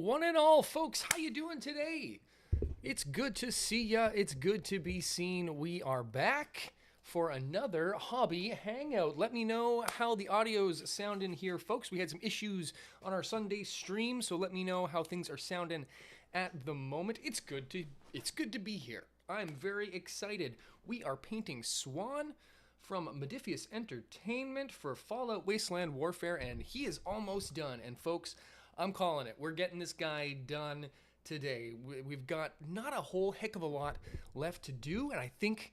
one and all, folks. How you doing today? It's good to see ya. It's good to be seen. We are back for another hobby hangout. Let me know how the audio's sounding here, folks. We had some issues on our Sunday stream, so let me know how things are sounding at the moment. It's good to be here. I'm very excited. We are painting Swan from Modiphius Entertainment for Fallout Wasteland Warfare, and he is almost done. And folks, I'm calling it. We're getting this guy done today. We've got not a whole heck of a lot left to do, and I think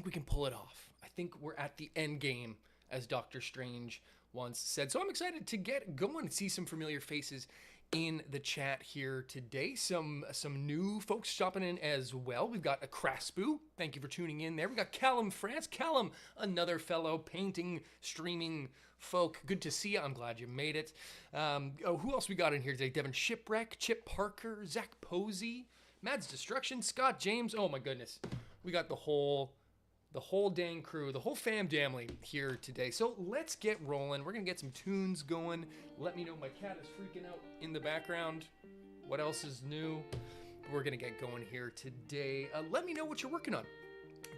we can pull it off. I think we're at the end game, as Doctor Strange once said. So I'm excited to get going and see some familiar faces in the chat here today. Some new folks stopping in as well. We've got a Craspu. Thank you for tuning in there. We got Callum France. Callum, another fellow painting, streaming folk. Good to see you. I'm glad you made it. Who else we got in here today? Devin Shipwreck, Chip Parker, Zach Posey, Mads Destruction, Scott James. Oh my goodness. We got the whole dang crew, the whole fam family here today. So let's get rolling. We're going to get some tunes going. Let me know. My cat is freaking out in the background. What else is new? We're going to get going here today. Let me know what you're working on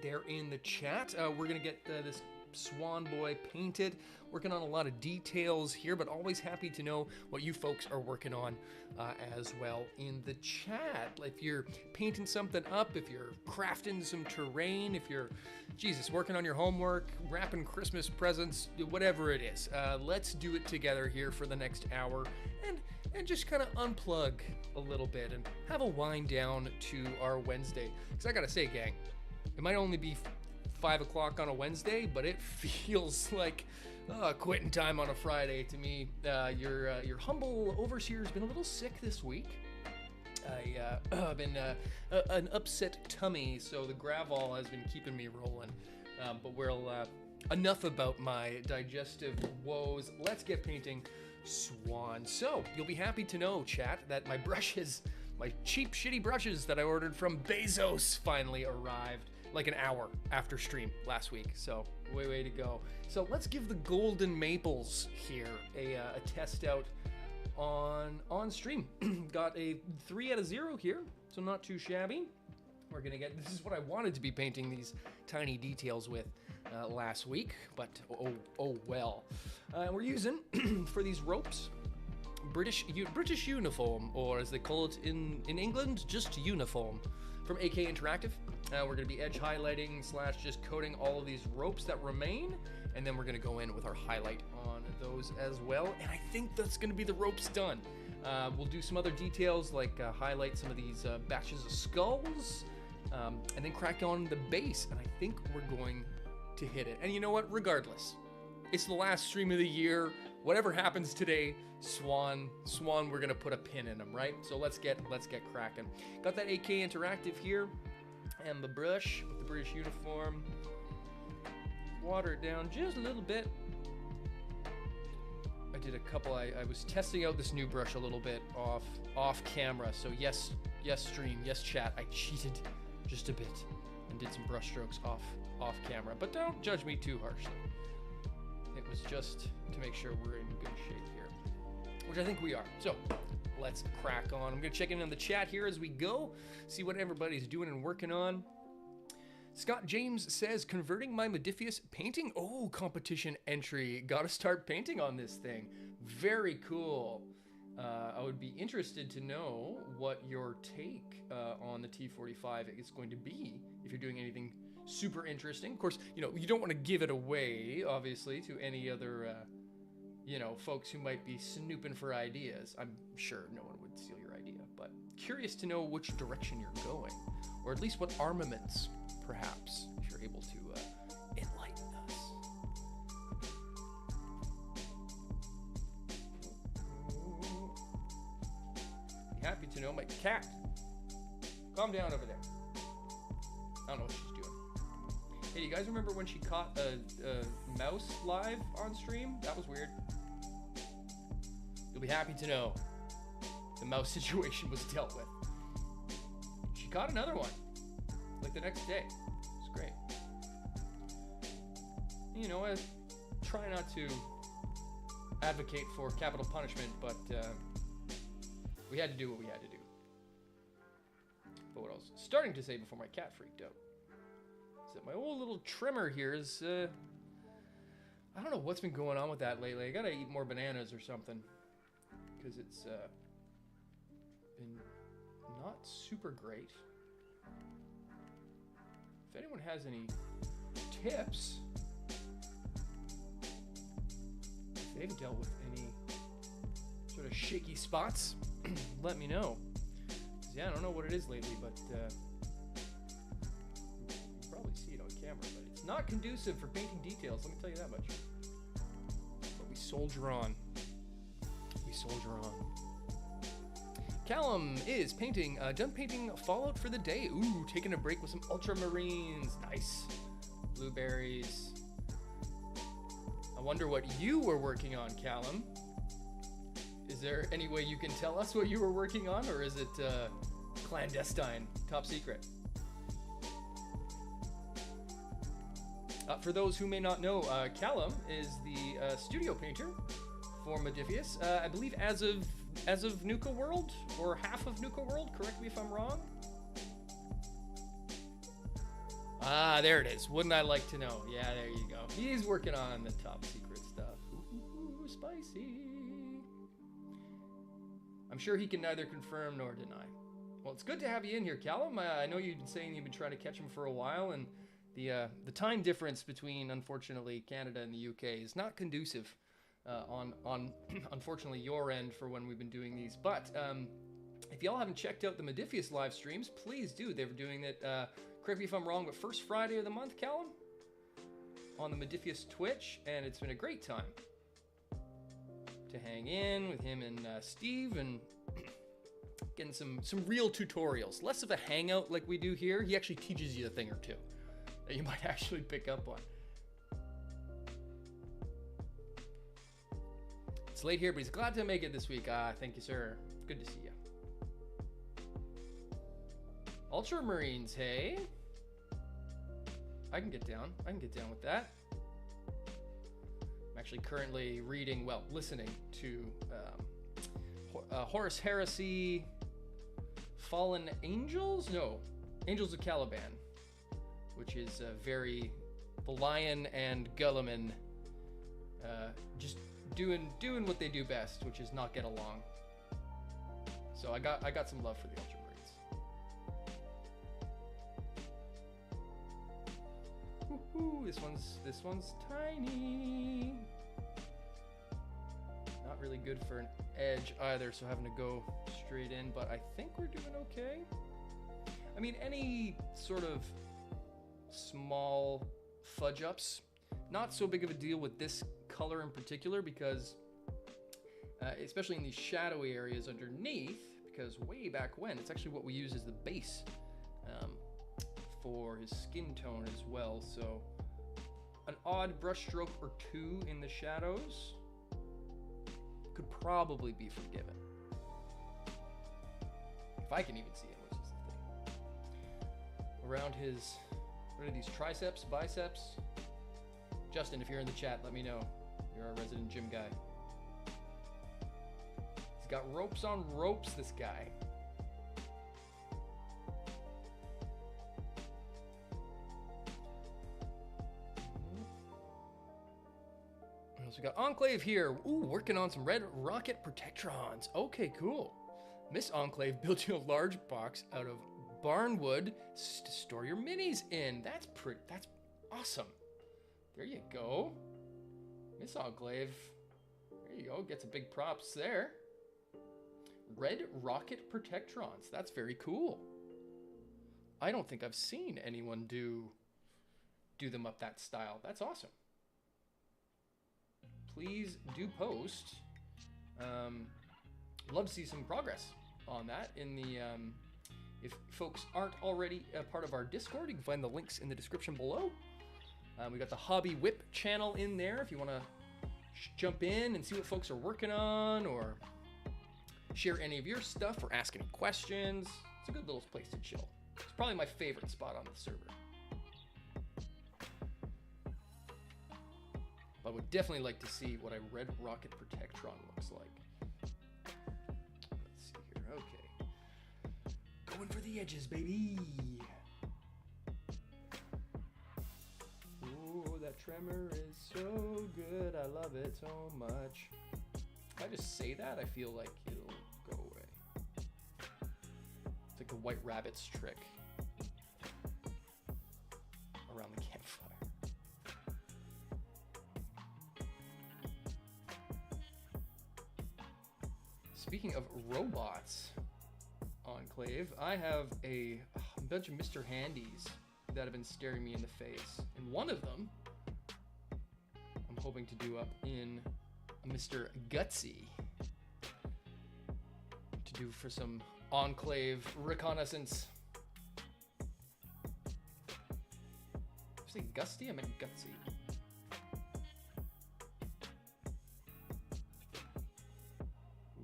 there in the chat. We're going to get this Swan Boy painted. Working on a lot of details here, but always happy to know what you folks are working on as well in the chat. If you're painting something up, if you're crafting some terrain, if you're, working on your homework, wrapping Christmas presents, whatever it is, let's do it together here for the next hour and just kind of unplug a little bit and have a wind down to our Wednesday. Because I gotta say, gang, it might only be 5 o'clock on a Wednesday, but it feels like quitting time on a Friday to me. Your humble overseer's been a little sick this week. I've been an upset tummy, so the Gravol has been keeping me rolling. But enough about my digestive woes. Let's get painting Swan. So you'll be happy to know, chat, that my brushes, my cheap, shitty brushes that I ordered from Bezos finally arrived. Like an hour after stream last week, so way to go. So let's give the Golden Maples here a test out on stream. Got a 3 out of 0 here, so not too shabby. We're gonna get, this is what I wanted to be painting these tiny details with last week, but oh well. We're using, for these ropes, British uniform, or as they call it in England, just uniform, from AK Interactive. We're going to be edge highlighting / just coating all of these ropes that remain, and then we're going to go in with our highlight on those as well, and I think that's going to be the ropes done. We'll do some other details like highlight some of these batches of skulls, and then crack on the base, and I think we're going to hit it. And you know what? Regardless, it's the last stream of the year. Whatever happens today, Swan, we're gonna put a pin in him, right? So let's get cracking. Got that AK Interactive here, and the brush, the British uniform. Water it down just a little bit. I did a couple. I was testing out this new brush a little bit off camera. So yes, stream, yes chat. I cheated just a bit and did some brush strokes off camera. But don't judge me too harshly. It was just to make sure we're in good shape here, which I think we are. So let's crack on. I'm gonna check in on the chat here as we go, see what everybody's doing and working on. Scott James says, converting my Modiphius painting? Oh, competition entry. Gotta start painting on this thing. Very cool. I would be interested to know what your take on the T45 is going to be, if you're doing anything super interesting. Of course, you don't want to give it away, obviously, to any other, folks who might be snooping for ideas. I'm sure no one would steal your idea, but curious to know which direction you're going, or at least what armaments, perhaps, if you're able to enlighten us. Happy to know my cat. Calm down over there. I don't know what she's doing. Hey, do you guys remember when she caught a mouse live on stream? That was weird. You'll be happy to know the mouse situation was dealt with. She caught another one, like the next day. It's great. I try not to advocate for capital punishment, but We had to do what we had to do. But what I was starting to say before my cat freaked out is that my old little trimmer here is, I don't know what's been going on with that lately. I gotta eat more bananas or something. Because it's been not super great. If anyone has any tips, if they've dealt with any sort of shaky spots, let me know. 'Cause, yeah, I don't know what it is lately, but you can probably see it on camera, but it's not conducive for painting details, let me tell you that much. But we soldier on. We soldier on. Callum is painting, done painting Fallout for the day. Ooh, taking a break with some ultramarines. Nice. Blueberries. I wonder what you were working on, Callum. Is there any way you can tell us what you were working on, or is it clandestine, top secret? For those who may not know, Callum is the studio painter for Modifius. I believe as of Nuka World, or half of Nuka World, correct me if I'm wrong. Ah, there it is. Wouldn't I like to know? Yeah, there you go. He's working on the top secret stuff. Ooh, spicy. I'm sure he can neither confirm nor deny. Well, it's good to have you in here, Callum. I know you've been saying you've been trying to catch him for a while, and the time difference between, unfortunately, Canada and the UK is not conducive on unfortunately your end for when we've been doing these. But if y'all haven't checked out the Modifius live streams, please do. They were doing it, correct me if I'm wrong, but first Friday of the month, Callum, on the Modifius Twitch, and it's been a great time to hang in with him and Steve and getting some real tutorials. Less of a hangout like we do here. He actually teaches you a thing or two that you might actually pick up on. It's late here, but he's glad to make it this week. Thank you, sir. Good to see you. Ultramarines, hey? I can get down with that. I'm actually currently listening to Horus Heresy, Fallen Angels? No, Angels of Caliban, which is the Lion and Gulliman just doing what they do best, which is not get along. So I got some love for the Ultramarines. Woohoo! This one's tiny. Not really good for an edge either, so having to go straight in, but I think we're doing okay. I mean, any sort of small fudge ups, not so big of a deal with this color in particular, because especially in these shadowy areas underneath, because way back when, it's actually what we use as the base for his skin tone as well. So an odd brush stroke or two in the shadows could probably be forgiven, if I can even see it, which is the thing. Around his, what are these, triceps, biceps? Justin, if you're in the chat, let me know. You're our resident gym guy. He's got ropes on ropes, this guy. So we got Enclave here. Ooh, working on some red rocket protectrons. Okay, cool. Miss Enclave built you a large box out of barnwood to store your minis in. That's awesome. There you go. Miss Enclave. There you go. Get some big props there. Red rocket protectrons. That's very cool. I don't think I've seen anyone do them up that style. That's awesome. Please do post. Love to see some progress on that. In the if folks aren't already a part of our Discord, you can find the links in the description below. We got the Hobby Whip channel in there if you want to jump in and see what folks are working on, or share any of your stuff, or ask any questions. It's a good little place to chill. It's probably my favorite spot on the server. I would definitely like to see what a red rocket protectron looks like. Let's see here. Going for the edges, baby. Ooh, that tremor is so good. I love it so much. If I just say that, I feel like it'll go away. It's like the White Rabbit's trick around the campfire. Speaking of robots, Enclave, I have a bunch of Mr. Handies that have been staring me in the face. And one of them, I'm hoping to do up in a Mr. Gutsy to do for some Enclave reconnaissance. Did I say Gusty? I meant Gutsy.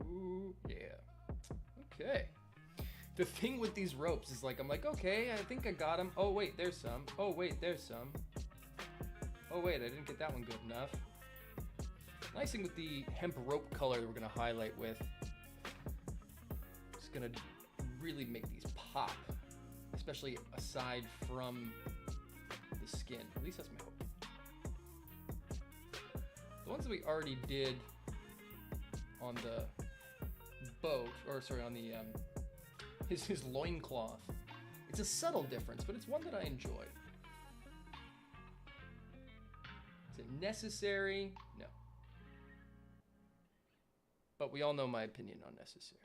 Ooh, yeah. Okay. The thing with these ropes is like, I'm like, okay, I think I got him. Oh, wait, there's some. Oh, wait, there's some. Oh, wait, I didn't get that one good enough. Nice thing with the hemp rope color that we're going to highlight with, it's going to really make these pop, especially aside from the skin. At least that's my hope. The ones that we already did on the boat, or sorry, on the his loincloth. It's a subtle difference, but it's one that I enjoy. Is it necessary? No. But we all know my opinion on necessary.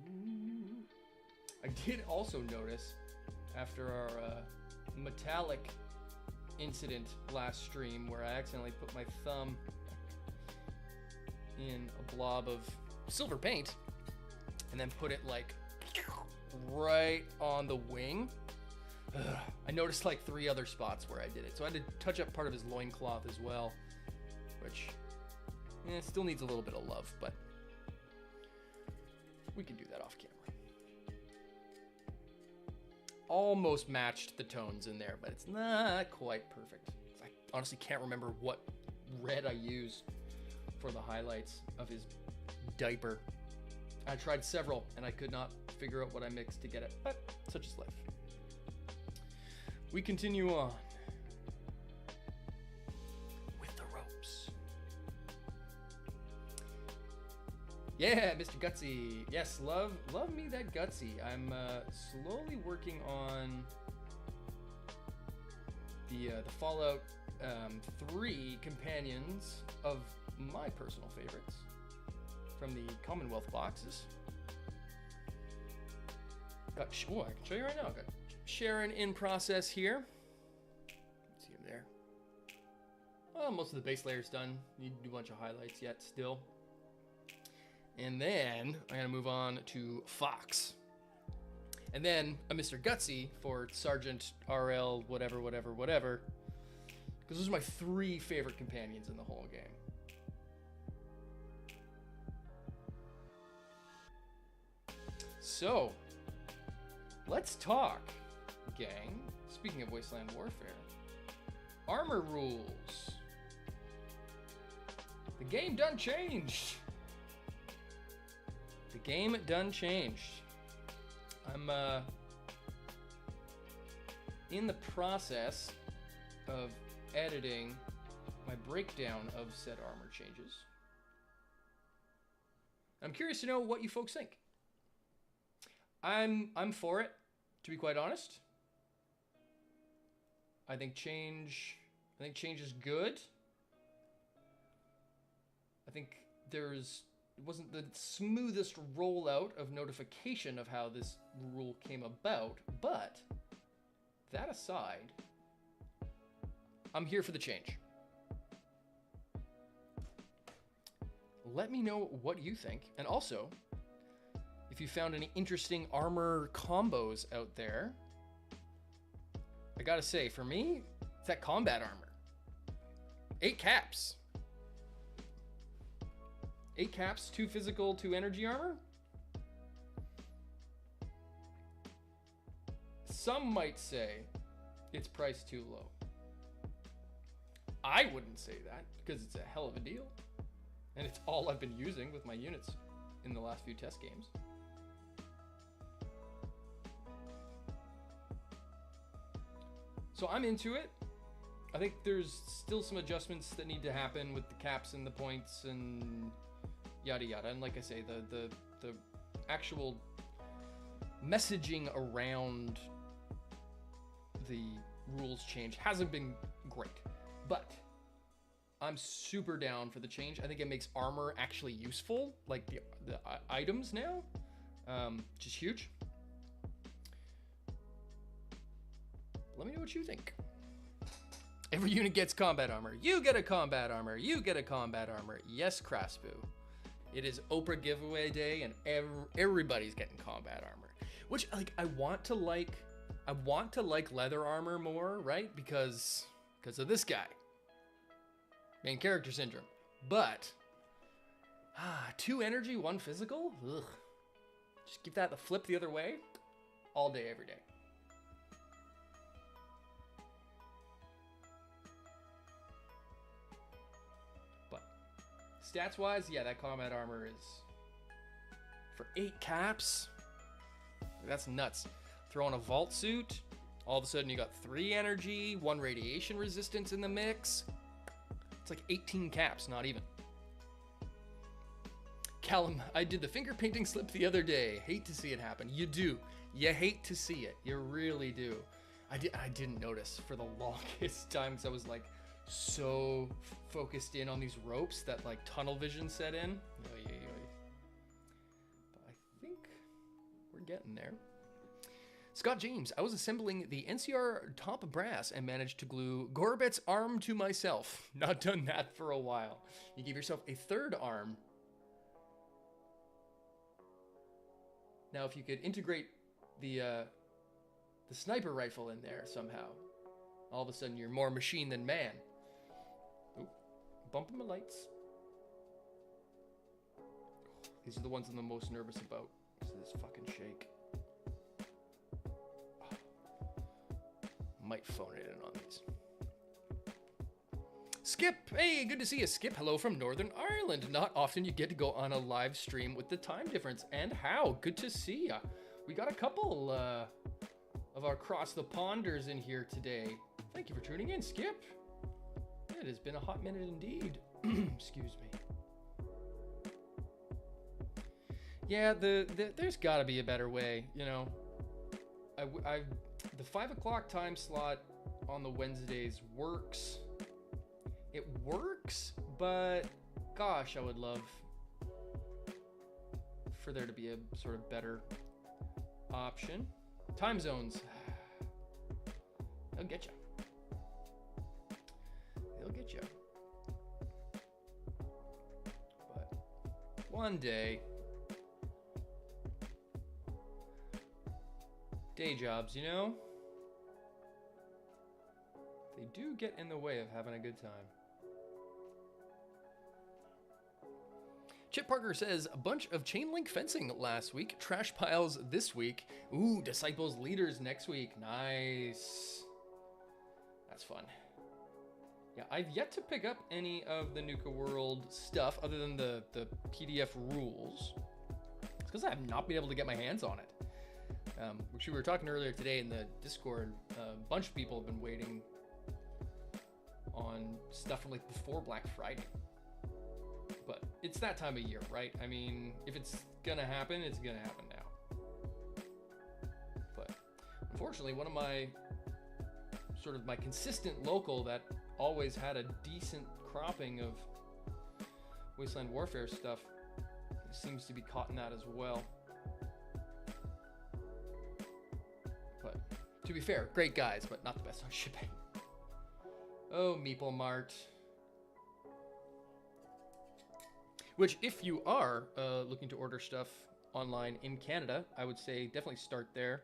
Ooh. I did also notice after our metallic incident last stream where I accidentally put my thumb in a blob of silver paint and then put it like right on the wing. I noticed like 3 other spots where I did it. So I had to touch up part of his loincloth as well, which still needs a little bit of love, but we can do that off camera. Almost matched the tones in there, but it's not quite perfect. I honestly can't remember what red I used for the highlights of his diaper. I tried several and I could not figure out what I mixed to get it, but such is life. We continue on with the ropes. Yeah, Mr. Gutsy. Yes, love me that Gutsy. I'm slowly working on the Fallout 3 companions of my personal favorites from the Commonwealth boxes. I can show you right now. Got Sharon in process here. See him there. Well, most of the base layer's done. Need to do a bunch of highlights yet still. And then I'm gonna move on to Fox. And then a Mr. Gutsy for Sergeant RL whatever. Because those are my 3 favorite companions in the whole game. So, let's talk, gang. Speaking of Wasteland Warfare, armor rules. The game done changed. The game done changed. I'm in the process of editing my breakdown of said armor changes. I'm curious to know what you folks think. I'm for it, to be quite honest. I think change is good. I think it wasn't the smoothest rollout of notification of how this rule came about, but that aside, I'm here for the change. Let me know what you think, and also, if you found any interesting armor combos out there. I gotta say, for me, it's that combat armor. 8 caps. 8 caps, 2 physical, 2 energy armor. Some might say it's priced too low. I wouldn't say that because it's a hell of a deal. And it's all I've been using with my units in the last few test games. So I'm into it. I think there's still some adjustments that need to happen with the caps and the points and yada yada. And like I say, the actual messaging around the rules change hasn't been great, but I'm super down for the change. I think it makes armor actually useful, like the items now, which is huge. Let me know what you think. Every unit gets combat armor. You get a combat armor. You get a combat armor. Yes, Kraspu. It is Oprah giveaway day, and everybody's getting combat armor. Which, like, I want to like leather armor more, right? Because of this guy. Main character syndrome. But 2 energy, 1 physical? Ugh. Just give that the flip the other way. All day, every day. But stats-wise, yeah, that combat armor is for 8 caps. That's nuts. Throw on a vault suit. All of a sudden, you got 3 energy, 1 radiation resistance in the mix. It's like 18 caps, not even. Callum, I did the finger painting slip the other day. Hate to see it happen. You do. You hate to see it. You really do. I didn't notice for the longest time because I was like so focused in on these ropes that like tunnel vision set in. Oy, oy, oy. But I think we're getting there. Scott James, I was assembling the NCR top brass and managed to glue Gorbet's arm to myself. Not done that for a while. You give yourself a 3rd arm. Now, if you could integrate the sniper rifle in there somehow, all of a sudden you're more machine than man. Oop, bumping my lights. These are the ones I'm the most nervous about. This fucking shake. Might phone it in on these. Skip, hey, good to see you, Skip. Hello from Northern Ireland. Not often you get to go on a live stream with the time difference. And how? Good to see ya. We got a couple of our Cross the Ponders in here today. Thank you for tuning in, Skip. It has been a hot minute indeed. Excuse me. Yeah, there's got to be a better way, you know. The 5 o'clock time slot on the Wednesdays works. It works, but gosh, I would love for there to be a sort of better option. Time zones. They'll get you. They'll get you. But one day, day jobs, you know? They do get in the way of having a good time. Chip Parker says, a bunch of chain link fencing last week, trash piles this week. Ooh, disciples leaders next week. Nice. That's fun. Yeah, I've yet to pick up any of the Nuka World stuff other than the PDF rules. It's because I have not been able to get my hands on it. Which we were talking earlier today in the Discord. A bunch of people have been waiting on stuff from like before Black Friday. But it's that time of year, right? I mean, if it's gonna happen, it's gonna happen now. But unfortunately, one of my consistent local that always had a decent cropping of Wasteland Warfare stuff seems to be caught in that as well. But to be fair, great guys, but not the best on shipping. Oh, Meeple Mart. Which, if you are looking to order stuff online in Canada, I would say definitely start there.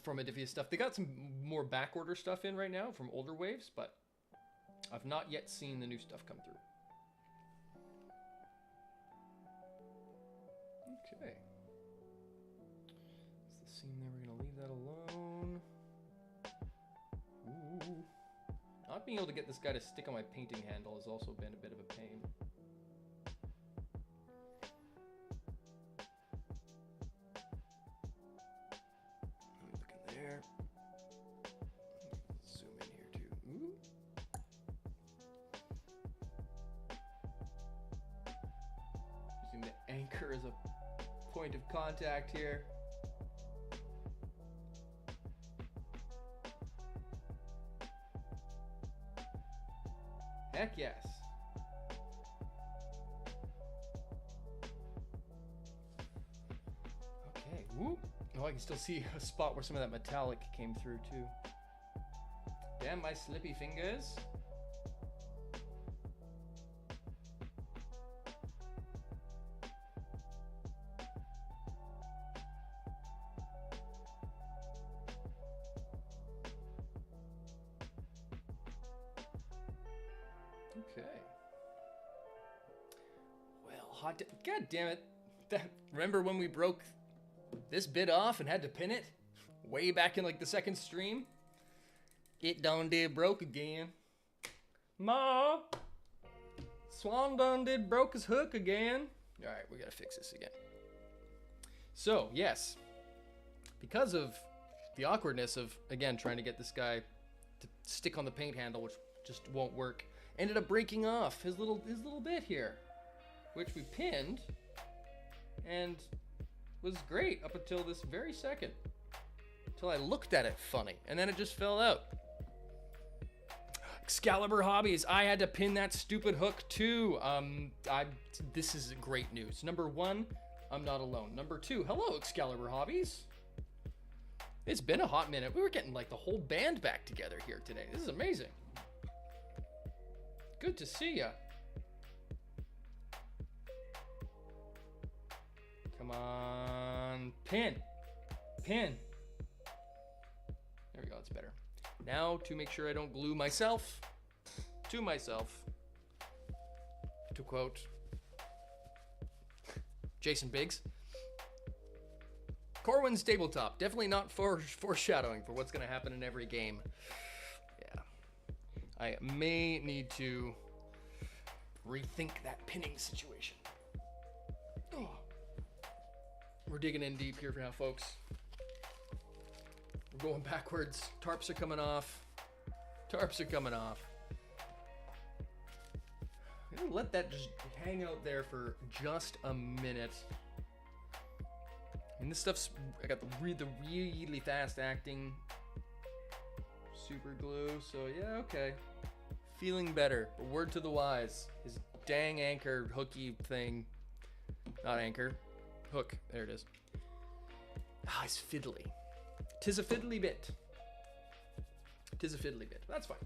From Adivia stuff. They got some more back order stuff in right now from older waves, but I've not yet seen the new stuff come through. Okay. That's the scene there. We're going to leave that alone. Ooh. Not being able to get this guy to stick on my painting handle has also been a bit of a pain. anchor as a point of contact here. Heck yes. Okay, whoop. Oh, I can still see a spot where some of that metallic came through too. Damn my slippy fingers. Okay. Well, God damn it. Remember when we broke this bit off and had to pin it? Way back in like the second stream? It done did broke again. Ma! Swan done did broke his hook again. Alright, we gotta fix this again. So, yes. Because of the awkwardness of, again, trying to get this guy to stick on the paint handle, which just won't work, ended up breaking off his little bit here, which we pinned and was great up until this very second, until I looked at it funny, and then it just fell out. Excalibur Hobbies, I had to pin that stupid hook too. This is great news. Number one, I'm not alone. Number two, hello Excalibur Hobbies. It's been a hot minute. We were getting like the whole band back together here today. This is amazing. Good to see ya. Come on, pin. There we go, it's better. Now to make sure I don't glue myself to myself, to quote Jason Biggs. Corwin's tabletop, definitely not foreshadowing for what's gonna happen in every game. Yeah, I may need to rethink that pinning situation. Oh. We're digging in deep here for now, folks. We're going backwards. Tarps are coming off. Tarps are coming off. I'm gonna let that just hang out there for just a minute. And this stuff's, I got the really fast acting super glue, so yeah, okay. Feeling better. A word to the wise. His dang anchor hooky thing. Not anchor. Hook. There it is. Ah, it's fiddly. 'Tis a fiddly bit. 'Tis a fiddly bit. That's fine.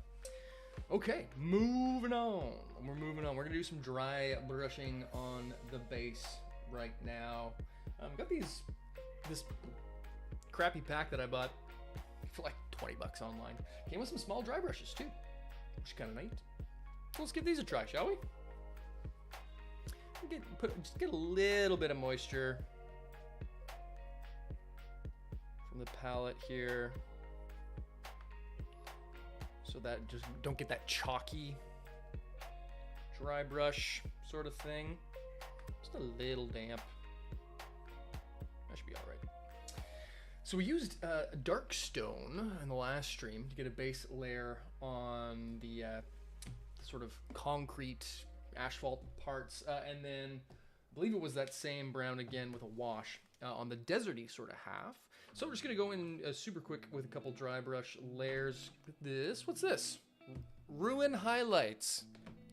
Okay, moving on. We're moving on. We're gonna do some dry brushing on the base right now. Got this crappy pack that I bought for like 20 bucks online. Came with some small dry brushes too, which is kind of neat. So let's give these a try, shall we? Just get a little bit of moisture from the palette here, so that just don't get that chalky dry brush sort of thing. Just a little damp. That should be all right. So we used dark stone in the last stream to get a base layer on the sort of concrete asphalt parts, and then I believe it was that same brown again with a wash on the deserty sort of half. So we're just gonna go in super quick with a couple dry brush layers. What's this? Ruin Highlights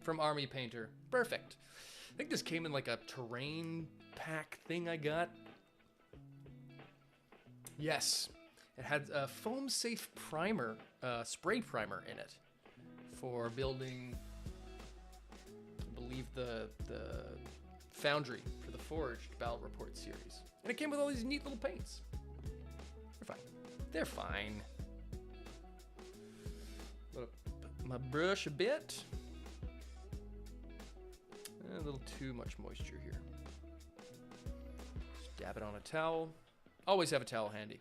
from Army Painter. Perfect. I think this came in like a terrain pack thing I got. Yes, it had a foam safe primer, spray primer in it for building, I believe, the foundry for the Forged Battle Report series. And it came with all these neat little paints. They're fine. They're fine. Load up my brush a bit. A little too much moisture here. Just dab it on a towel. Always have a towel handy.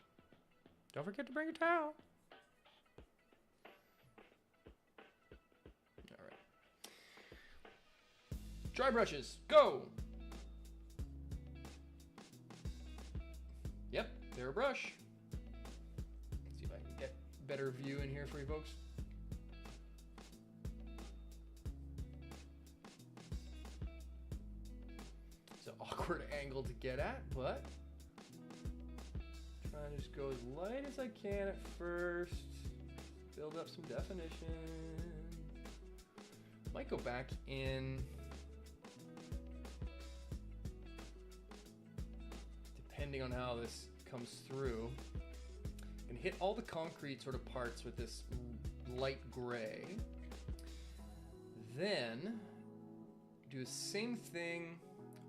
Don't forget to bring a towel. All right. Dry brushes, go. Yep, they're a brush. Let's see if I can get a better view in here for you folks. awkward angle to get at, but trying to just go as light as I can at first. Build up some definition. Might go back in. Depending on how this comes through. And hit all the concrete sort of parts with this light gray. Then do the same thing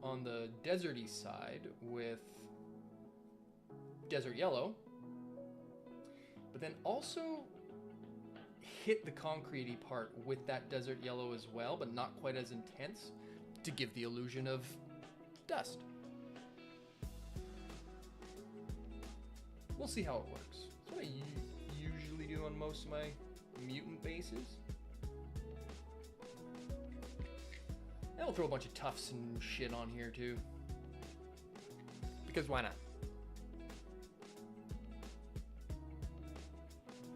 on the deserty side with desert yellow. But then also hit the concretey part with that desert yellow as well, but not quite as intense, to give the illusion of dust. We'll see how it works. That's what I usually do on most of my mutant bases. And I'll throw a bunch of tufts and shit on here too. Because why not?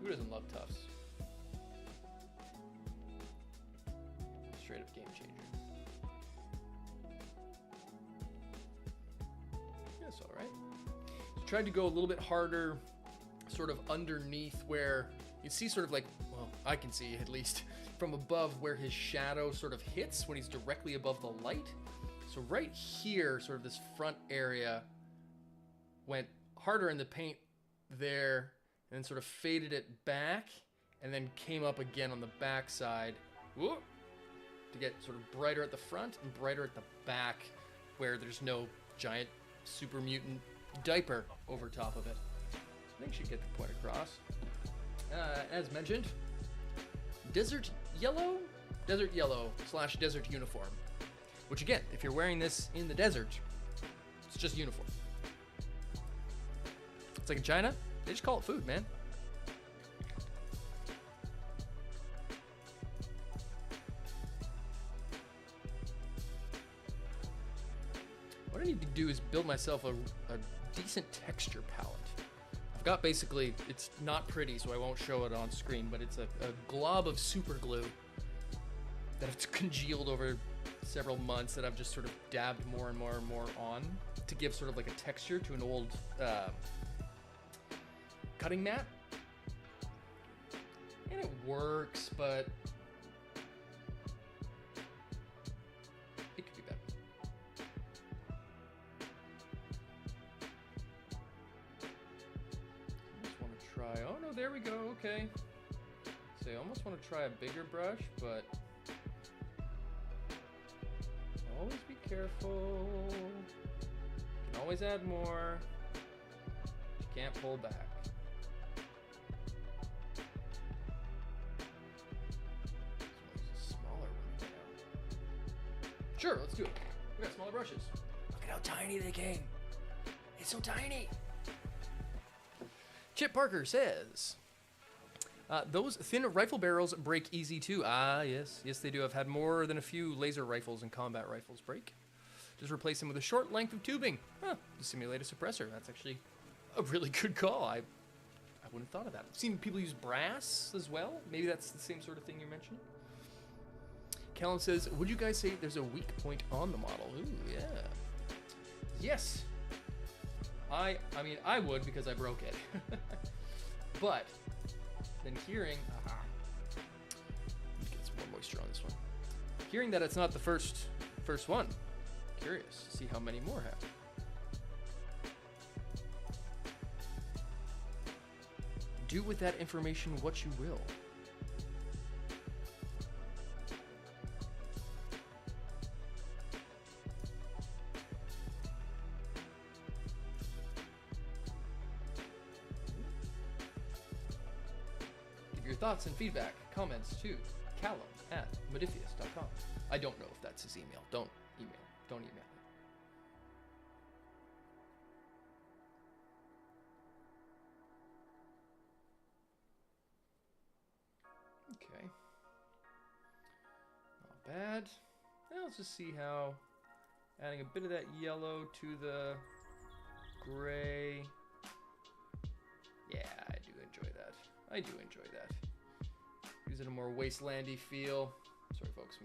Who doesn't love tufts? Straight up game changer. That's all right. So tried to go a little bit harder, sort of underneath where you see sort of like, well, I can see at least from above where his shadow sort of hits when he's directly above the light. So right here, sort of this front area, went harder in the paint there and then sort of faded it back and then came up again on the back side. Whoop, to get sort of brighter at the front and brighter at the back where there's no giant super mutant diaper over top of it. I think should get the point across. As mentioned, desert yellow / desert uniform. Which again, if you're wearing this in the desert, it's just uniform. It's like in China, they just call it food, man. What I need to do is build myself a decent texture palette. I've got basically, it's not pretty, so I won't show it on screen, but it's a glob of super glue that I've congealed over several months that I've just sort of dabbed more and more and more on to give sort of like a texture to an old cutting mat. And it works, but it could be better. I just want to try, oh no, there we go, okay. So I almost want to try a bigger brush, but always be careful. You can always add more. You can't pull back. Smaller one now. Sure, let's do it. We got smaller brushes. Look at how tiny they came. It's so tiny. Chip Parker says, those thin rifle barrels break easy too. Ah, yes. Yes, they do. I've had more than a few laser rifles and combat rifles break. Just replace them with a short length of tubing. Huh, to simulate a suppressor. That's actually a really good call. I wouldn't have thought of that. I've seen people use brass as well. Maybe that's the same sort of thing you're mentioning. Callum says, would you guys say there's a weak point on the model? Ooh, yeah. Yes. I mean, I would because I broke it. But then hearing, get some more moisture on this one. Hearing that it's not the first one, curious to see how many more have. Do with that information what you will. Thoughts and feedback, comments to callum@modifius.com. I don't know if that's his email. Don't email him. Okay. Not bad. Now let's just see how adding a bit of that yellow to the gray. Yeah, I do enjoy that. Gives it a more wastelandy feel. Sorry, folks.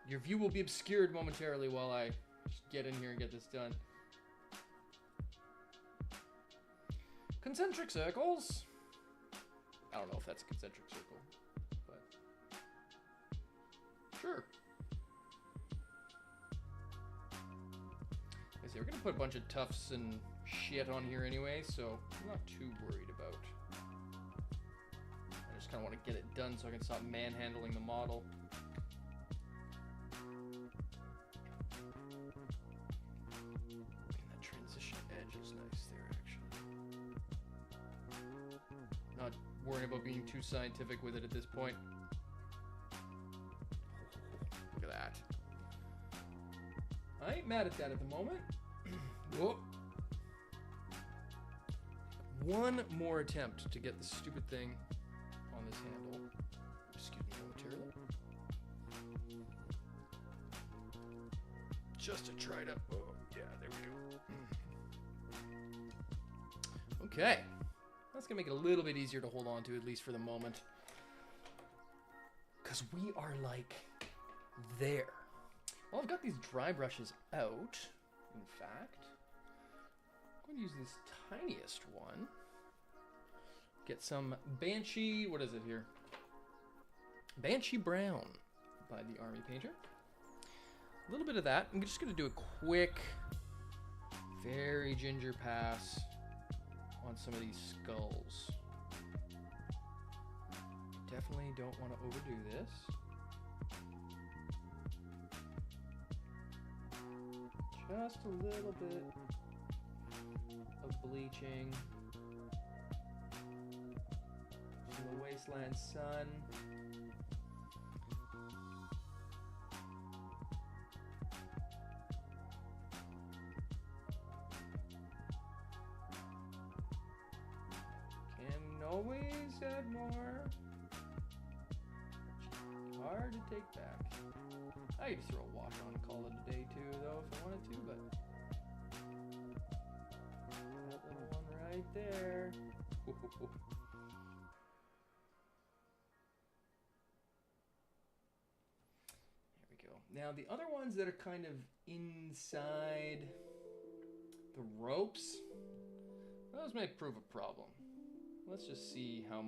Your view will be obscured momentarily while I Just get in here and get this done. Concentric circles. I don't know if that's a concentric circle, but sure. I say we're gonna put a bunch of tufts and shit on here anyway, so I'm not too worried about. I just kind of want to get it done so I can stop manhandling the model. And that transition edge is nice there, actually. Not worrying about being too scientific with it at this point. Look at that. I ain't mad at that at the moment. Whoa. One more attempt to get the stupid thing on this handle. Excuse me momentarily. Just to try to... Oh, yeah, there we go. Okay. That's going to make it a little bit easier to hold on to, at least for the moment. Because we are, like, there. Well, I've got these dry brushes out, in fact. I'm going to use this tiniest one. Get some Banshee, what is it here? Banshee Brown by the Army Painter. A little bit of that. I'm just going to do a quick, very ginger pass on some of these skulls. Definitely don't want to overdo this. Just a little bit of bleaching from the Wasteland sun. Can always add more. Hard to take back. I could throw a wash on and call it a day too, though, if I wanted to, but that little one right there. There we go. Now the other ones that are kind of inside the ropes, those may prove a problem. Let's just see how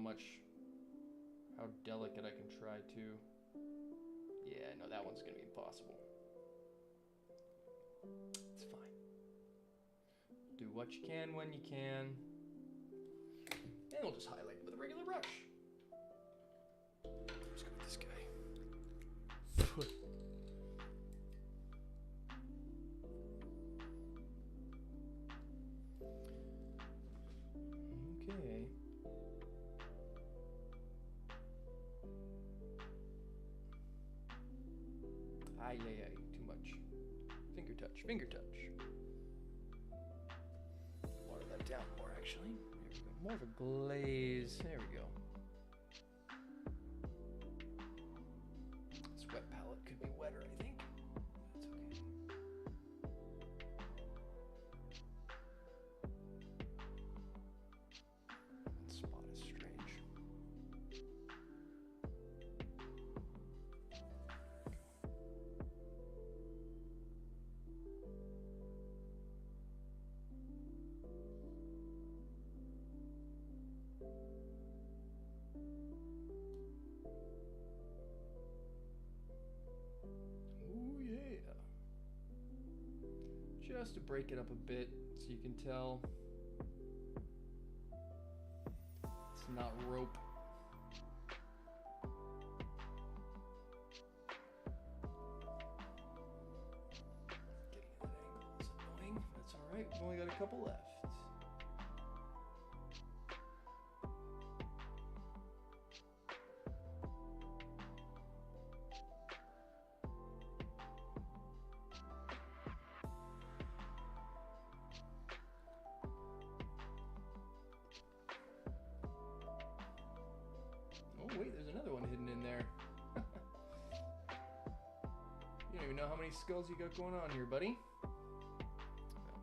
delicate I can try to. Yeah, no, that one's gonna be impossible. It's fine. Do what you can when you can. And we'll just highlight with a regular brush. Let's go with this guy. Okay. Ay, too much. Finger touch, finger touch. Water that down more, actually. There we go. More of a glaze. There we go. This wet palette could be wetter, I think. That's okay. That spot is strange. Ooh, yeah. Just to break it up a bit so you can tell it's not rope. Getting at that angle is annoying. That's alright. We've only got a couple left. Oh wait, there's another one hidden in there. You don't even know how many skulls you got going on here, buddy. That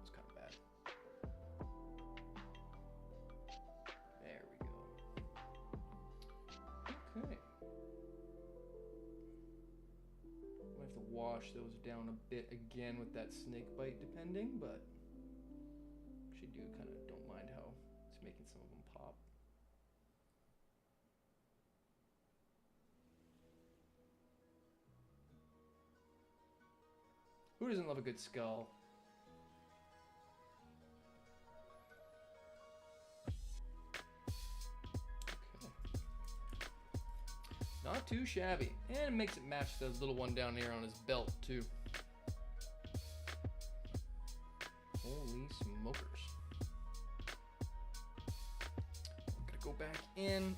was kind of bad. There we go. Okay. Might have to wash those down a bit again with that snake bite depending, but actually do kind of don't mind how it's making some of them pop. Who doesn't love a good skull? Not too shabby. And it makes it match the little one down here on his belt, too. Holy smokers. I'm gonna go back in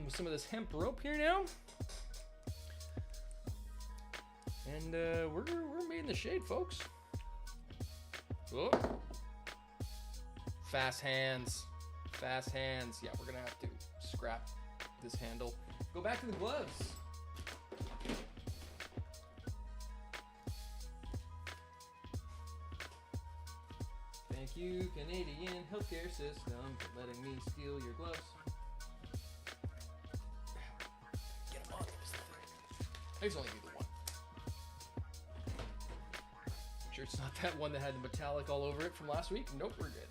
with some of this hemp rope here now. And we're made in the shade, folks. Oh. Fast hands. Fast hands. Yeah, we're gonna have to scrap this handle. Go back to the gloves. Thank you, Canadian healthcare system, for letting me steal your gloves. Get them on this thing. I just only need the one. Make sure it's not that one that had the metallic all over it from last week. Nope, we're good.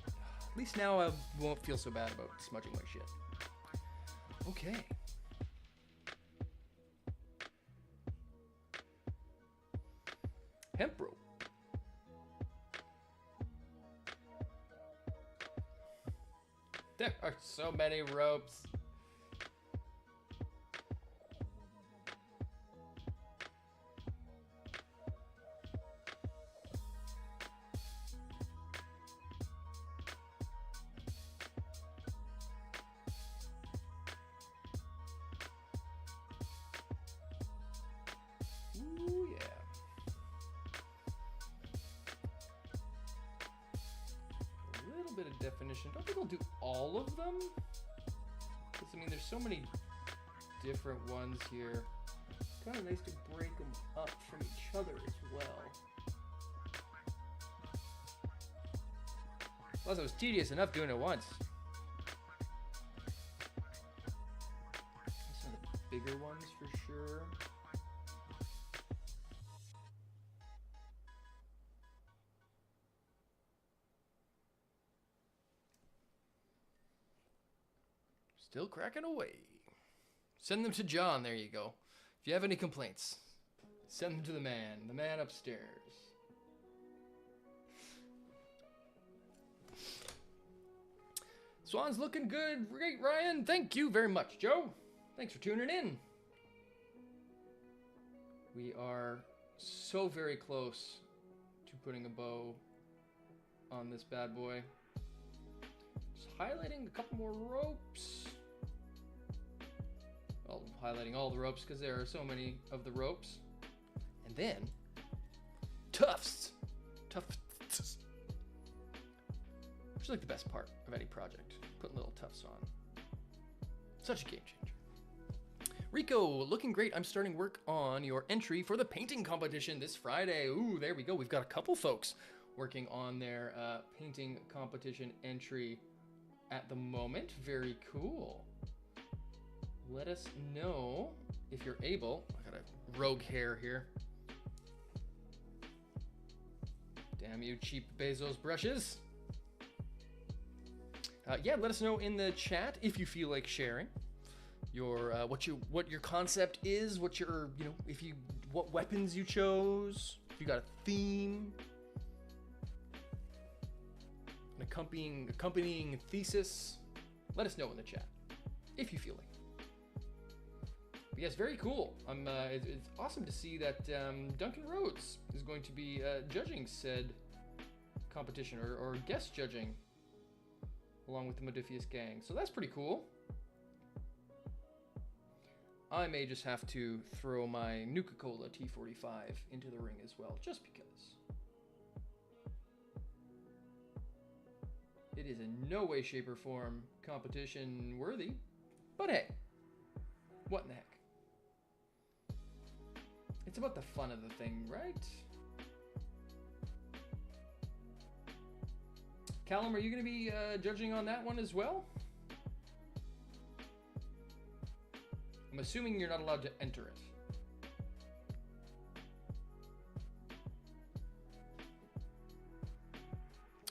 At least now I won't feel so bad about smudging my shit. Okay. Hemp rope. There are so many ropes. Ooh, yeah. A little bit of definition. Don't think I'll do all of them. Because, I mean, there's so many different ones here. Kind of nice to break them up from each other as well. Plus, it was tedious enough doing it once. Some of the bigger ones for sure. Still cracking away. Send them to John. There you go. If you have any complaints, send them to the man upstairs. Swan's looking good. Great, Ryan. Thank you very much, Joe. Thanks for tuning in. We are so very close to putting a bow on this bad boy. Just highlighting a couple more ropes. Well, highlighting all the ropes because there are so many of the ropes. And then, tufts. Tufts. Which is like the best part of any project. Putting little tufts on. Such a game changer. Rico, looking great. I'm starting work on your entry for the painting competition this Friday. Ooh, there we go. We've got a couple folks working on their painting competition entry at the moment. Very cool. Let us know if you're able. I got a rogue hair here. Damn you, cheap Bezos brushes. Yeah, let us know in the chat if you feel like sharing your what your concept is, what your what weapons you chose, if you got a theme, an accompanying thesis. Let us know in the chat if you feel like. But yes, very cool. It's awesome to see that Duncan Rhodes is going to be judging said competition or guest judging along with the Modifius gang. So that's pretty cool. I may just have to throw my Nuka-Cola T45 into the ring as well, just because. It is in no way, shape, or form competition worthy, but hey, what in the heck? It's about the fun of the thing, right? Callum, are you going to be judging on that one as well? I'm assuming you're not allowed to enter it.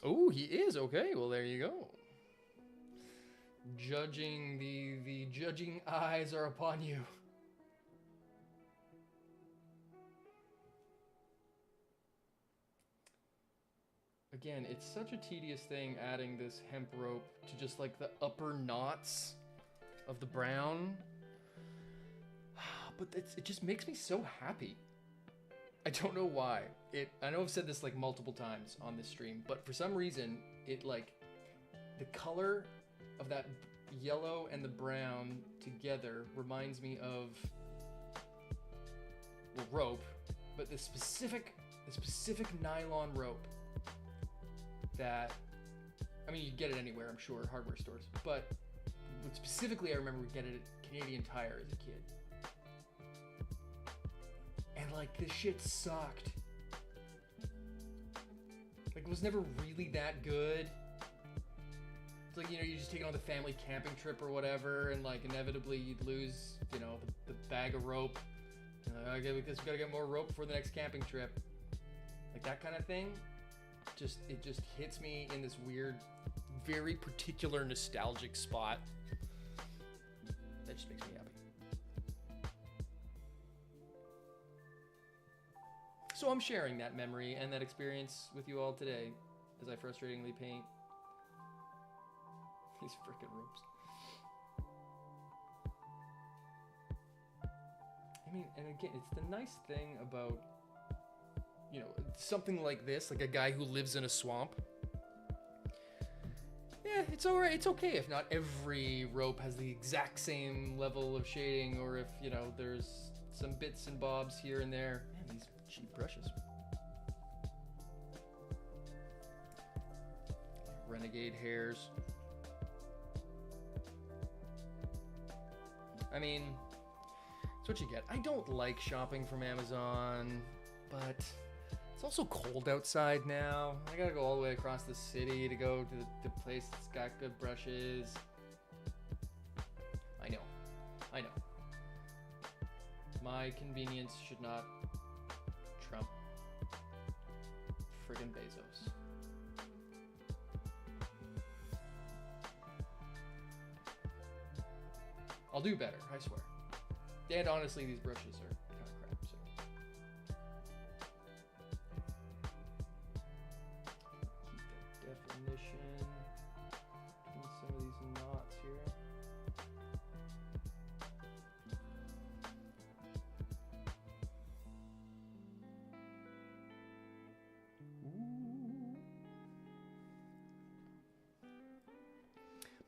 Oh, he is. Okay, well, there you go. Judging, the judging eyes are upon you. Again, it's such a tedious thing adding this hemp rope to just like the upper knots of the brown. But it just makes me so happy. I don't know why. I know I've said this like multiple times on this stream, but for some reason, it like, the color of that yellow and the brown together reminds me of, well, rope, but the specific nylon rope that, I mean, you get it anywhere, I'm sure, hardware stores, but specifically I remember getting it at Canadian Tire as a kid. And like, this shit sucked. Like, it was never really that good. It's like, you know, you just take it on the family camping trip or whatever, and like, inevitably you'd lose, you know, the bag of rope. Okay, because we gotta get more rope for the next camping trip. Like, that kind of thing. It just hits me in this weird, very particular nostalgic spot. That just makes me happy. So I'm sharing that memory and that experience with you all today as I frustratingly paint these frickin' ropes. I mean, and again, it's the nice thing about, you know, something like this, like a guy who lives in a swamp. Yeah, it's alright. It's okay if not every rope has the exact same level of shading, or if, you know, there's some bits and bobs here and there. Man, these cheap brushes. Renegade hairs. I mean, it's what you get. I don't like shopping from Amazon, but it's also cold outside now. I gotta go all the way across the city to go to the place that's got good brushes. I know. My convenience should not trump friggin' Bezos. I'll do better, I swear. And honestly, these brushes are kind of crap, so. Keep the definition in some of these knots here.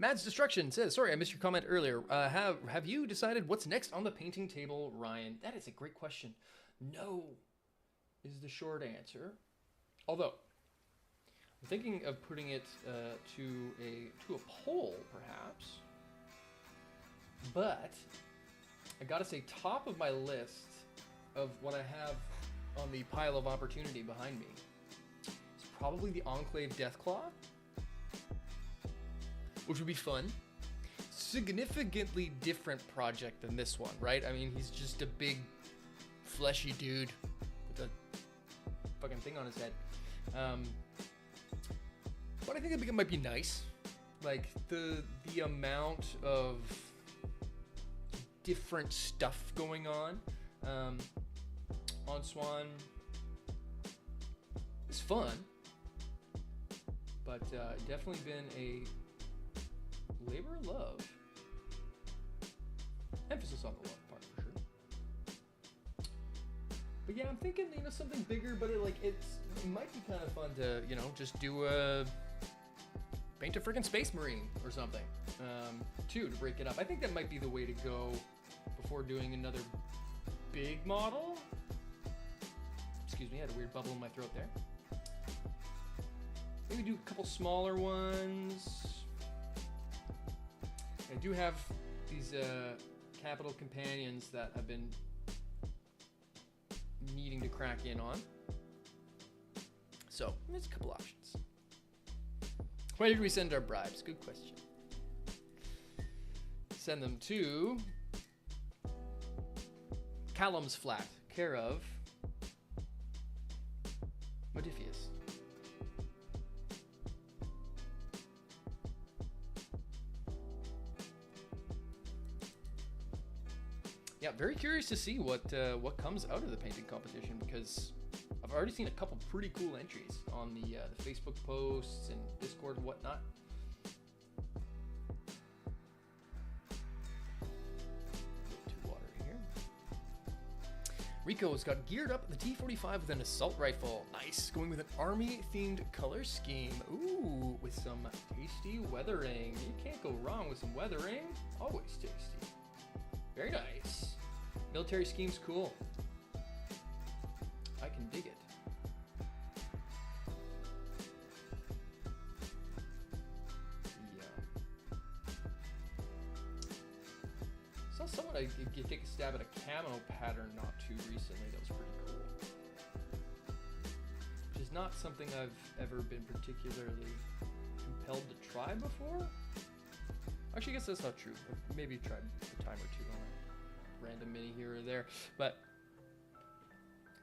Mad's Destruction says, sorry, I missed your comment earlier. Have you decided what's next on the painting table, Ryan? That is a great question. No, is the short answer. Although, I'm thinking of putting it to a poll, perhaps. But I gotta say, top of my list of what I have on the pile of opportunity behind me is probably the Enclave Deathclaw, which would be fun. Significantly different project than this one, right? I mean, he's just a big, fleshy dude with a fucking thing on his head. But I think it might be nice. Like, the amount of different stuff going on Swan is fun, but definitely been a labor of love. Emphasis on the love part for sure. But yeah, I'm thinking, you know, something bigger, but it might be kind of fun to, you know, just do paint a freaking Space Marine or something, to break it up. I think that might be the way to go before doing another big model. Excuse me, I had a weird bubble in my throat there. Maybe do a couple smaller ones. I do have these capital companions that I've been needing to crack in on. So, there's a couple options. Where did we send our bribes? Good question. Send them to Callum's Flat, care of Modifius. Yeah, very curious to see what comes out of the painting competition, because I've already seen a couple pretty cool entries on the Facebook posts and Discord and whatnot. Too watery here. Rico's got geared up the T-45 with an assault rifle. Nice, going with an army-themed color scheme. Ooh, with some tasty weathering. You can't go wrong with some weathering. Always tasty. Very nice. Military scheme's cool. I can dig it. Saw someone take a stab at a camo pattern not too recently. That was pretty cool. Which is not something I've ever been particularly compelled to try before. Actually, I guess that's not true. I've maybe tried a time or two on a random mini here or there, but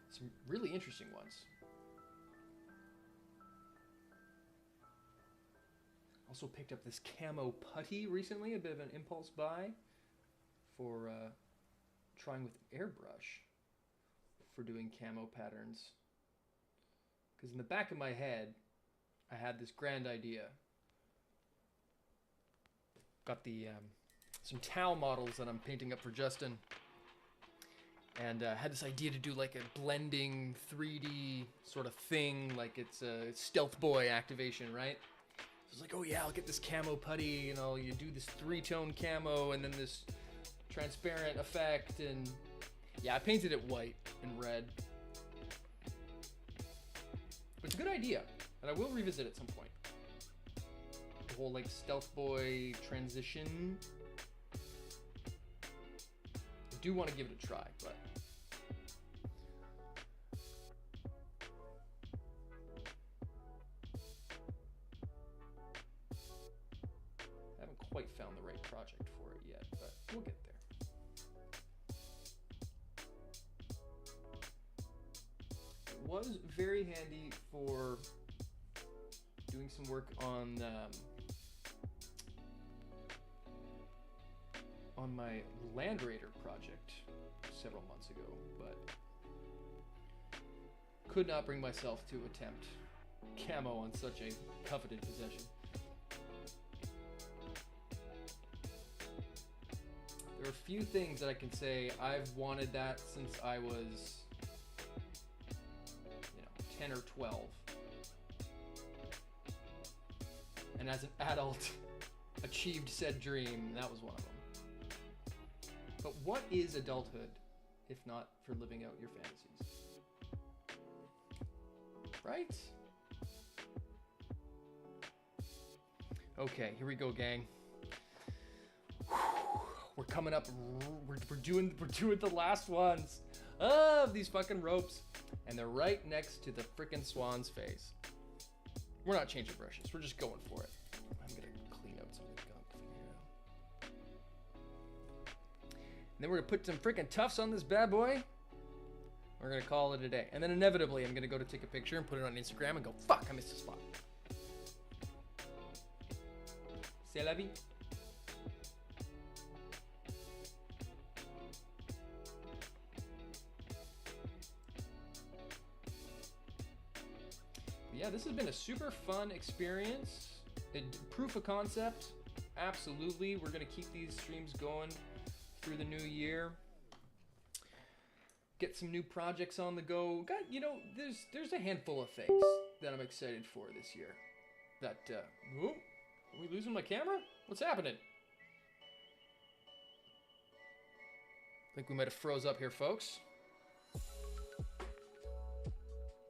some really interesting ones. Also picked up this camo putty recently, a bit of an impulse buy for trying with airbrush for doing camo patterns. Because in the back of my head, I had this grand idea. Got the some towel models that I'm painting up for Justin, and had this idea to do like a blending 3D sort of thing, like it's a Stealth Boy activation, right? So I was like, oh yeah, I'll get this camo putty, you know, you do this 3-tone camo and then this transparent effect, and yeah, I painted it white and red. But it's a good idea, and I will revisit at some point. The whole like Stealth Boy transition. I do want to give it a try, but I haven't quite found the right project for it yet, but we'll get there. It was very handy for doing some work on my Land Raider project several months ago, but could not bring myself to attempt camo on such a coveted possession. There are a few things that I can say I've wanted that since I was, 10 or 12. And as an adult, achieved said dream, that was one of them. But what is adulthood, if not for living out your fantasies? Right? Okay, here we go, gang. We're coming up. We're doing the last ones of these fucking ropes, and they're right next to the frickin' Swan's face. We're not changing brushes. We're just going for it. I'm gonna clean out some of the gunk here. And then we're gonna put some frickin' tufts on this bad boy. We're gonna call it a day. And then inevitably, I'm gonna go to take a picture and put it on Instagram and go, fuck, I missed a spot. C'est la vie. Yeah, this has been a super fun experience. Proof of concept, absolutely. We're gonna keep these streams going through the new year. Get some new projects on the go. Got, there's a handful of things that I'm excited for this year. That, are we losing my camera? What's happening? I think we might have froze up here, folks.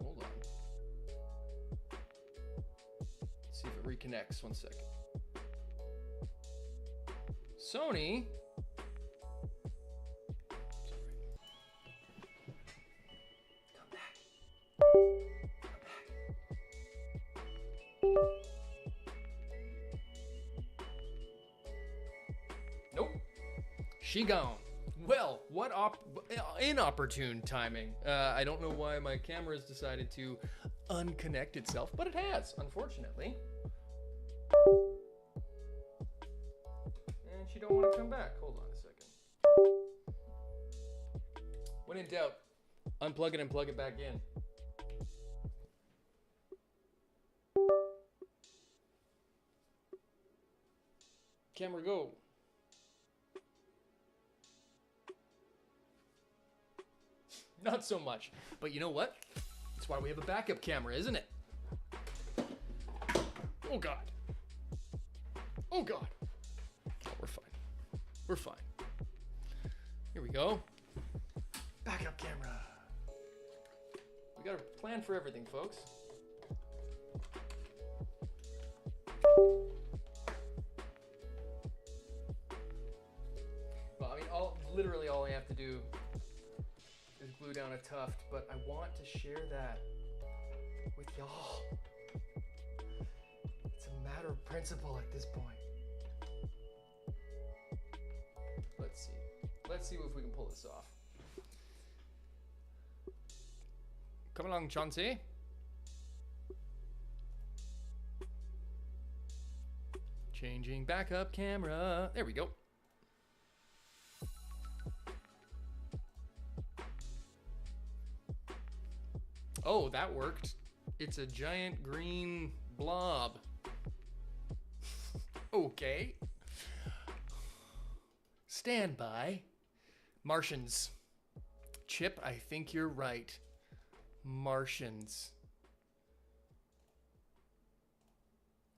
Hold on. Let's see if it reconnects. 1 second. Sony. Come back. Nope. She gone. Well, what inopportune timing. I don't know why my camera has decided to unconnect itself, but it has, unfortunately. And she don't want to come back. Hold on a second. When in doubt, unplug it and plug it back in. Camera go. Not so much. But you know what? That's why we have a backup camera, isn't it? Oh God. Oh God. Oh, we're fine. We're fine. Here we go. Backup camera. We got a plan for everything, folks. Well, I mean, literally all I have to do is glue down a tuft, but I want to share that with y'all. It's a matter of principle at this point. Let's see. Let's see if we can pull this off. Come along, Chauncey. Changing backup camera. There we go. Oh, that worked. It's a giant green blob. Okay. Stand by. Martians. Chip, I think you're right. Martians.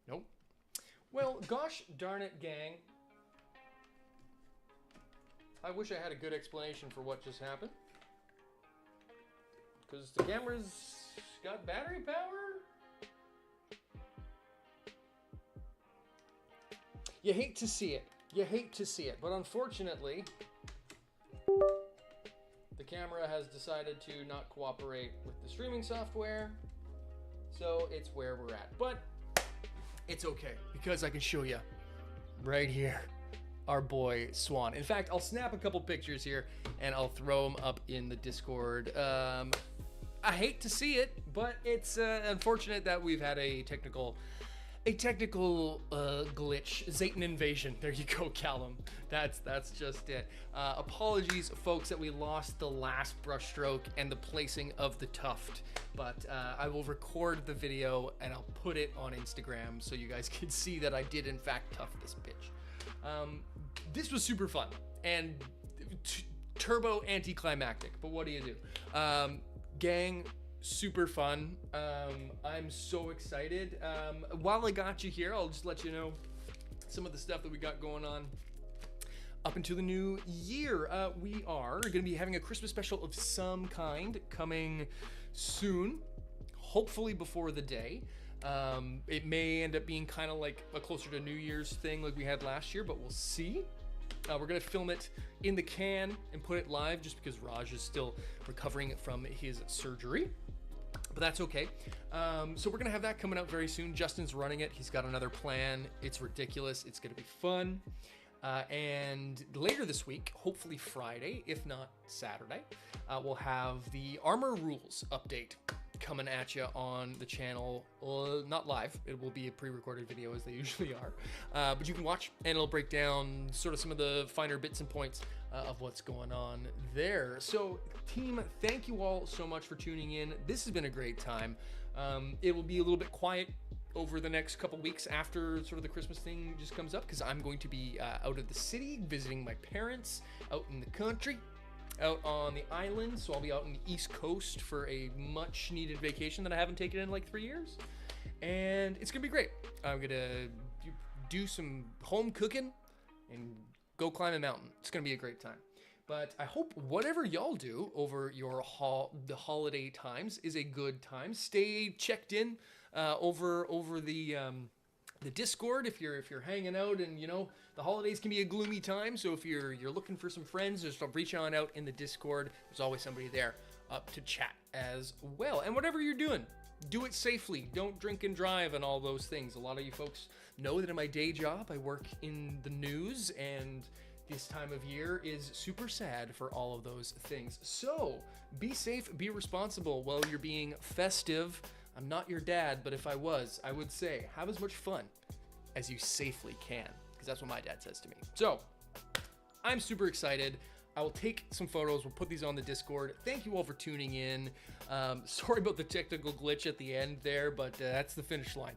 Nope. Well, gosh darn it, gang. I wish I had a good explanation for what just happened. Because the camera's got battery power? You hate to see it. You hate to see it. But unfortunately, the camera has decided to not cooperate with the streaming software. So it's where we're at. But it's okay, because I can show you right here our boy Swan. In fact, I'll snap a couple pictures here and I'll throw them up in the Discord. I hate to see it, but it's unfortunate that we've had a technical glitch. Zayton invasion. There you go, Callum. That's just it. Apologies, folks, that we lost the last brushstroke and the placing of the tuft. But I will record the video and I'll put it on Instagram so you guys can see that I did in fact tuft this bitch. This was super fun and turbo anticlimactic, but what do you do? Gang, super fun. I'm so excited. While I got you here, I'll just let you know some of the stuff that we got going on up into the new year. We are going to be having a Christmas special of some kind coming soon, hopefully before the day. It may end up being kind of like a closer to New Year's thing like we had last year, but we'll see. We're going to film it in the can and put it live just because Raj is still recovering from his surgery. But that's okay. So we're going to have that coming out very soon. Justin's running it. He's got another plan. It's ridiculous. It's going to be fun. And later this week, hopefully Friday, if not Saturday, we'll have the Armor Rules update coming at you on the channel. Not live, it will be a pre-recorded video as they usually are, but you can watch and it'll break down sort of some of the finer bits and points of what's going on there. So team, thank you all so much for tuning in. This has been a great time. It will be a little bit quiet over the next couple weeks after sort of the Christmas thing just comes up, because I'm going to be out of the city visiting my parents out in the country, out on the island. So I'll be out on the East Coast for a much needed vacation that I haven't taken in like 3 years, and it's gonna be great. I'm gonna do some home cooking and go climb a mountain. It's gonna be a great time. But I hope whatever y'all do over your the holiday times is a good time. Stay checked in over the Discord if you're hanging out, and you know the holidays can be a gloomy time. So if you're looking for some friends, just reach on out in the Discord. There's always somebody there up to chat as well. And whatever you're doing, do it safely. Don't drink and drive and all those things. A lot of you folks know that in my day job I work in the news, and this time of year is super sad for all of those things. So be safe, be responsible while you're being festive. I'm not your dad, but if I was, I would say have as much fun as you safely can, because that's what my dad says to me. So I'm super excited. I will take some photos. We'll put these on the Discord. Thank you all for tuning in. Sorry about the technical glitch at the end there, but that's the finish line.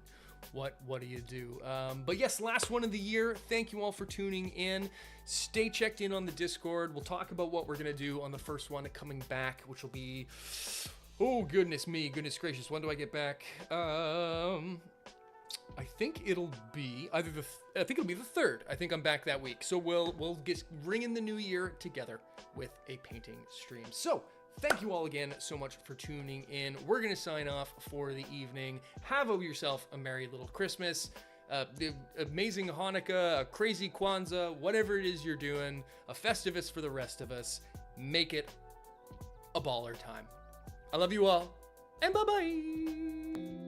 What do you do? But yes, last one of the year. Thank you all for tuning in. Stay checked in on the Discord. We'll talk about what we're going to do on the first one coming back, which will be... Oh, goodness me. Goodness gracious. When do I get back? I think it'll be either I think it'll be the 3rd. I think I'm back that week. So we'll get ring in the new year together with a painting stream. So thank you all again so much for tuning in. We're going to sign off for the evening. Have yourself a merry little Christmas, the amazing Hanukkah, a crazy Kwanzaa, whatever it is you're doing, a Festivus for the rest of us. Make it a baller time. I love you all, and bye-bye.